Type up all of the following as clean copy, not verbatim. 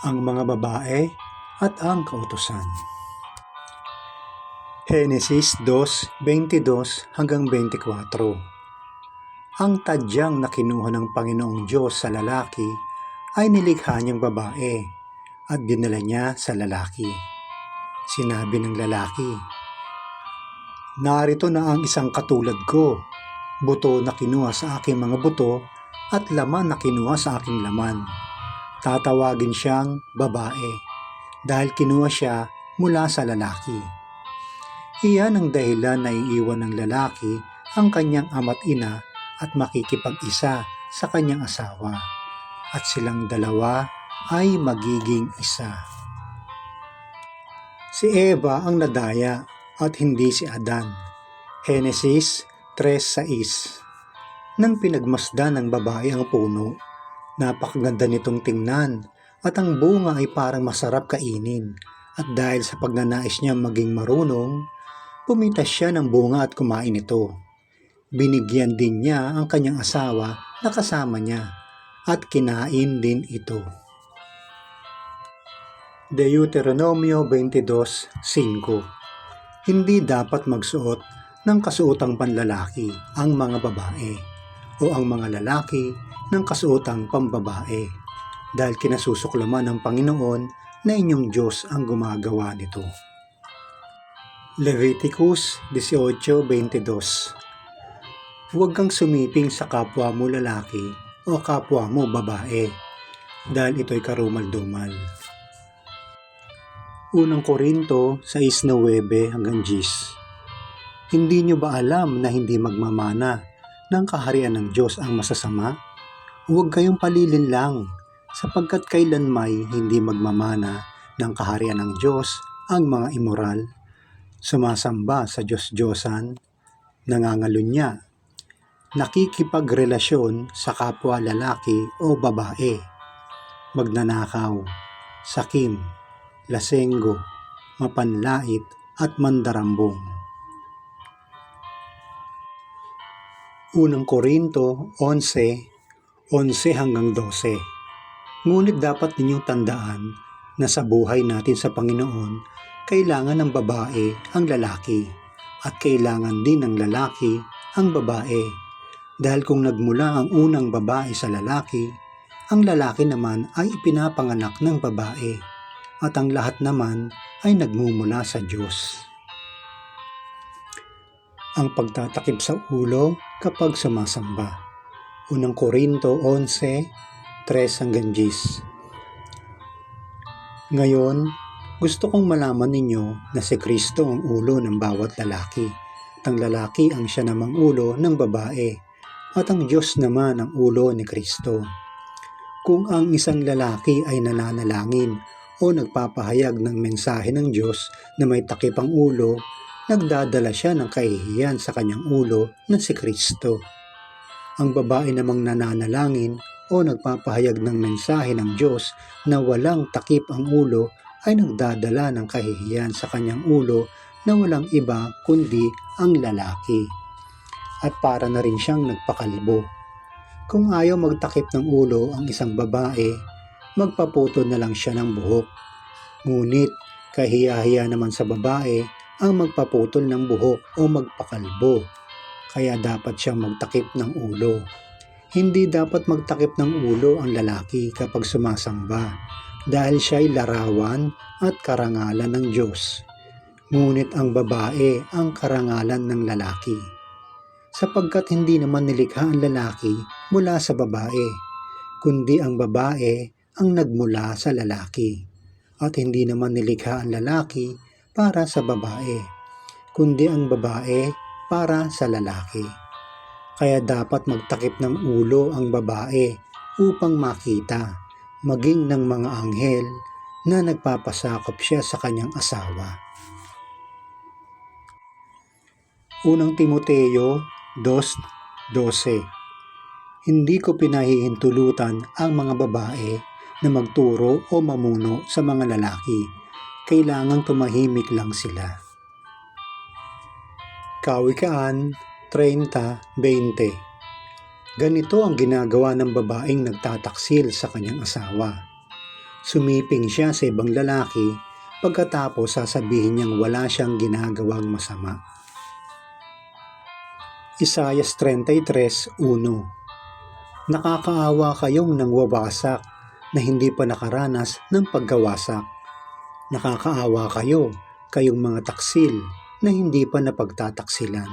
ang mga babae at ang kautusan. Henesis 2:22 hanggang 24. Ang tadyang na kinuha ng Panginoong Diyos sa lalaki ay nilikha niyang babae at dinala niya sa lalaki. Sinabi ng lalaki, "Narito na ang isang katulad ko, buto na kinuha sa aking mga buto at laman na kinuha sa aking laman. Tatawagin siyang babae dahil kinuha siya mula sa lalaki." Iyan ang dahilan na iiwan ng lalaki ang kanyang ama't ina at makikipag-isa sa kanyang asawa, at silang dalawa ay magiging isa. Si Eva ang nadaya at hindi si Adan. Henesis 3:6. Nang pinagmasdan ng babae ang puno, napakaganda nitong tingnan at ang bunga ay parang masarap kainin, at dahil sa pagnanais niya maging marunong, pumitas siya ng bunga at kumain ito. Binigyan din niya ang kanyang asawa na kasama niya at kinain din ito. Deuteronomio 22:5. Hindi dapat magsuot ng kasuotang panlalaki ang mga babae o ang mga lalaki ng kasuotang pambabae, dahil kinasusuklaman ng Panginoon na inyong Diyos ang gumagawa nito. Leviticus 18:22. Huwag kang sumiping sa kapwa mo lalaki o kapwa mo babae, dahil ito'y karumal-dumal. Unang Korinto 6:9 hanggang 10. Hindi nyo ba alam na hindi magmamana ng kaharian ng Diyos ang masasama? Huwag kayong palilinlang, sapagkat kailanmay hindi magmamana ng kaharian ng Diyos ang mga immoral, sumasamba sa Diyos-Diyosan, nangangalunya, nakikipagrelasyon sa kapwa lalaki o babae, magnanakaw, sakim, lasenggo, mapanlait at mandarambong. Unang Korinto 11:11 hanggang 12. Ngunit dapat ninyong tandaan na sa buhay natin sa Panginoon, kailangan ng babae ang lalaki at kailangan din ng lalaki ang babae. Dahil kung nagmula ang unang babae sa lalaki, ang lalaki naman ay ipinapanganak ng babae, at ang lahat naman ay nagmumula sa Diyos. Ang pagtatakip sa ulo kapag sumasamba. Unang Korinto 11:3 hanggang 10. Ngayon, gusto kong malaman ninyo na si Kristo ang ulo ng bawat lalaki, at ang lalaki ang siya namang ulo ng babae, at ang Diyos naman ang ulo ni Kristo. Kung ang isang lalaki ay nananalangin o nagpapahayag ng mensahe ng Diyos na may takip ang ulo, nagdadala siya ng kahihiyan sa kanyang ulo na si Kristo. Ang babae namang nananalangin o nagpapahayag ng mensahe ng Diyos na walang takip ang ulo ay nagdadala ng kahihiyan sa kanyang ulo na walang iba kundi ang lalaki, at para na rin siyang nagpakalbo. Kung ayaw magtakip ng ulo ang isang babae, magpaputol na lang siya ng buhok. Ngunit kahiya-hiya naman sa babae ang magpaputol ng buhok o magpakalbo, kaya dapat siyang magtakip ng ulo. Hindi dapat magtakip ng ulo ang lalaki kapag sumasamba, dahil siya'y larawan at karangalan ng Diyos. Ngunit ang babae ang karangalan ng lalaki, sapagkat hindi naman nilikha ang lalaki mula sa babae, kundi ang babae ang nagmula sa lalaki, at hindi naman nilikha ang lalaki para sa babae, kundi ang babae para sa lalaki. Kaya dapat magtakip ng ulo ang babae upang makita, maging ng mga anghel, na nagpapasakop siya sa kanyang asawa. Unang Timoteo 2:12. Hindi ko pinahihintulutan ang mga babae na magturo o mamuno sa mga lalaki. Kailangang tumahimik lang sila. Kawikaan 30:20. Ganito ang ginagawa ng babaeng nagtataksil sa kanyang asawa. Sumiping siya sa ibang lalaki pagkatapos sasabihin niyang wala siyang ginagawang masama. Isaiah 33:1. Nakakaawa kayong nangwawasak na hindi pa nakaranas ng pagkawasak. Nakakaawa kayong mga taksil na hindi pa napagtataksilan.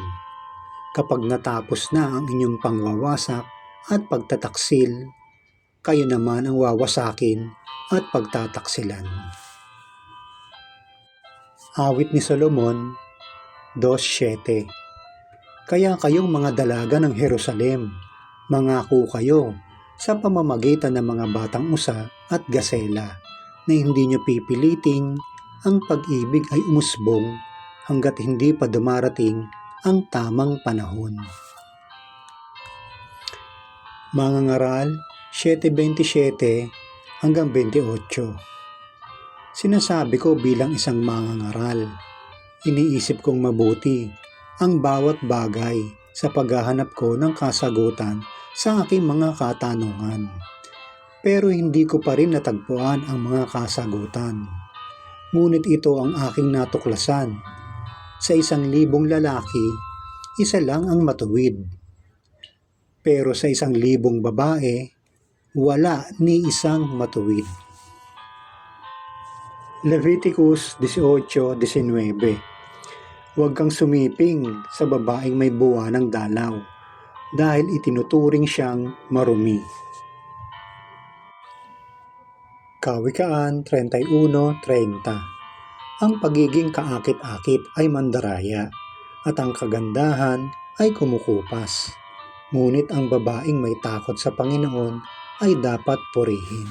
Kapag natapos na ang inyong pangwawasak at pagtataksil, kayo naman ang wawasakin at pagtataksilan. Awit ni Solomon 2:7. Kaya kayong mga dalaga ng Jerusalem, mangako kayo sa pamamagitan ng mga batang usa at gasela na hindi nyo pipiliting ang pag-ibig ay umusbong hanggat hindi pa dumarating ang tamang panahon. Mangangaral 7:27 hanggang 28. Sinasabi ko bilang isang mangangaral, iniisip kong mabuti ang bawat bagay sa paghahanap ko ng kasagutan sa aking mga katanungan. Pero hindi ko pa rin natagpuan ang mga kasagutan. Ngunit ito ang aking natuklasan. Sa 1,000 lalaki, isa lang ang matuwid. Pero sa 1,000 babae, wala ni isang matuwid. Leviticus 18:19. Huwag kang sumiping sa babaeng may buwa ng dalaw dahil itinuturing siyang marumi. Kawikaan 31:30. Ang pagiging kaakit-akit ay mandaraya at ang kagandahan ay kumukupas. Ngunit ang babaeng may takot sa Panginoon ay dapat purihin.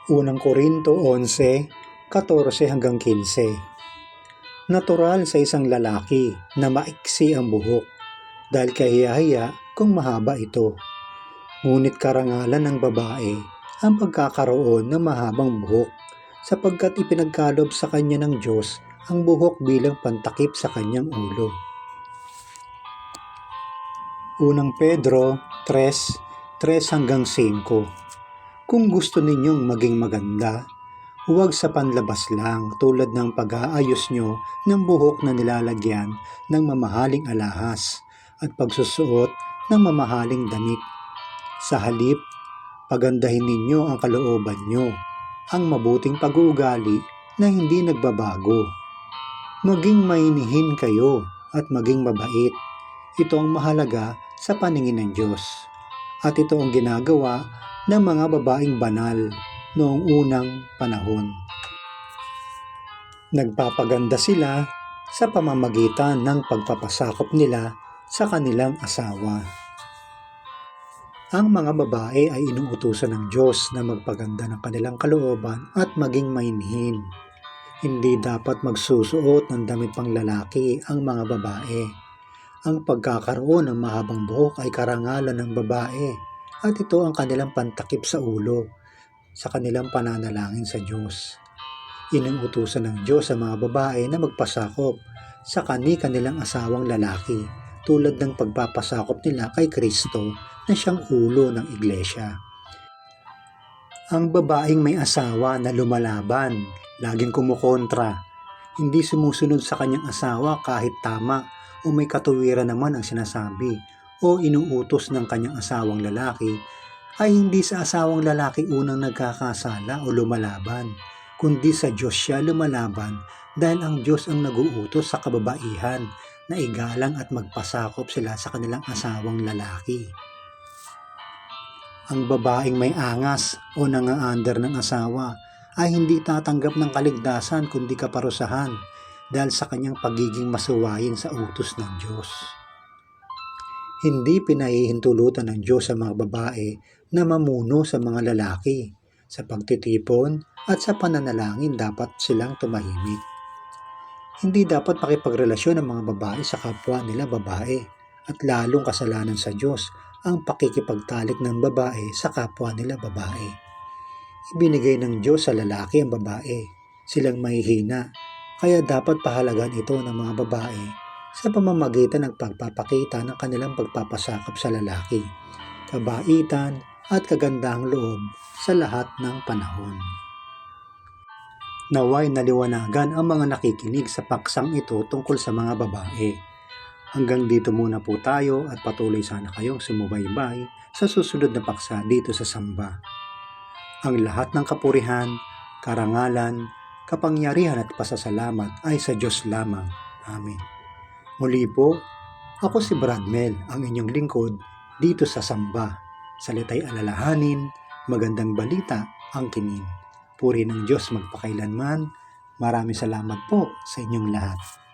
Unang Korinto 11:14 hanggang 15. Natural sa isang lalaki na maiksi ang buhok dahil kahiya-hiya kung mahaba ito. Ngunit karangalan ng babae ang pagkakaroon ng mahabang buhok sapagkat ipinagkaloob sa kanya ng Diyos ang buhok bilang pantakip sa kanyang ulo. Unang Pedro 3:3 hanggang 5. Kung gusto ninyong maging maganda, huwag sa panlabas lang tulad ng pag-aayos nyo ng buhok na nilalagyan ng mamahaling alahas at pagsusuot ng mamahaling damit. Sa halip, pagandahin ninyo ang kalooban nyo, ang mabuting pag-uugali na hindi nagbabago. Maging mainihin kayo at maging mabait. Ito ang mahalaga sa paningin ng Diyos. At ito ang ginagawa ng mga babaeng banal noong unang panahon. Nagpapaganda sila sa pamamagitan ng pagpapasakop nila sa kanilang asawa. Ang mga babae ay inuutusan ng Diyos na magpaganda ng kanilang kalooban at maging mahinhin. Hindi dapat magsusuot ng damit pang lalaki ang mga babae. Ang pagkakaroon ng mahabang buhok ay karangalan ng babae at ito ang kanilang pantakip sa ulo sa kanilang pananalangin sa Diyos. Inuutusan ng Diyos sa mga babae na magpasakop sa kanilang asawang lalaki tulad ng pagpapasakop nila kay Kristo na siyang ulo ng iglesia. Ang babaeng may asawa na lumalaban, laging kumukontra, hindi sumusunod sa kanyang asawa kahit tama o may katuwiran naman ang sinasabi o inuutos ng kanyang asawang lalaki, ay hindi sa asawang lalaki unang nagkakasala o lumalaban, kundi sa Diyos siya lumalaban dahil ang Diyos ang nag-uutos sa kababaihan na igalang at magpasakop sila sa kanilang asawang lalaki. Ang babaeng may angas o nangaandar ng asawa ay hindi tatanggap ng kaligtasan kundi kaparusahan dahil sa kanyang pagiging masuwayin sa utos ng Diyos. Hindi pinahihintulutan ng Diyos sa mga babae na mamuno sa mga lalaki. Sa pagtitipon at sa pananalangin dapat silang tumahimik. Hindi dapat makipagrelasyon ng mga babae sa kapwa nila babae at lalong kasalanan sa Diyos ang pakikipagtalik ng babae sa kapwa nila babae. Ibinigay ng Diyos sa lalaki ang babae. Silang mahihina, kaya dapat pahalagan ito ng mga babae sa pamamagitan ng pagpapakita ng kanilang pagpapasakop sa lalaki. Kabaitan, at kagandahang loob sa lahat ng panahon. Naway naliwanagan ang mga nakikinig sa paksang ito tungkol sa mga babae. Hanggang dito muna po tayo at patuloy sana kayong sumubaybay sa susunod na paksa dito sa Samba. Ang lahat ng kapurihan, karangalan, kapangyarihan at pasasalamat ay sa Diyos lamang. Amen. Muli po, ako si Bradmel, ang inyong lingkod dito sa Samba. Salita'y alalahanin, magandang balita ang kinin. Puri ng Diyos magpakailanman. Maraming salamat po sa inyong lahat.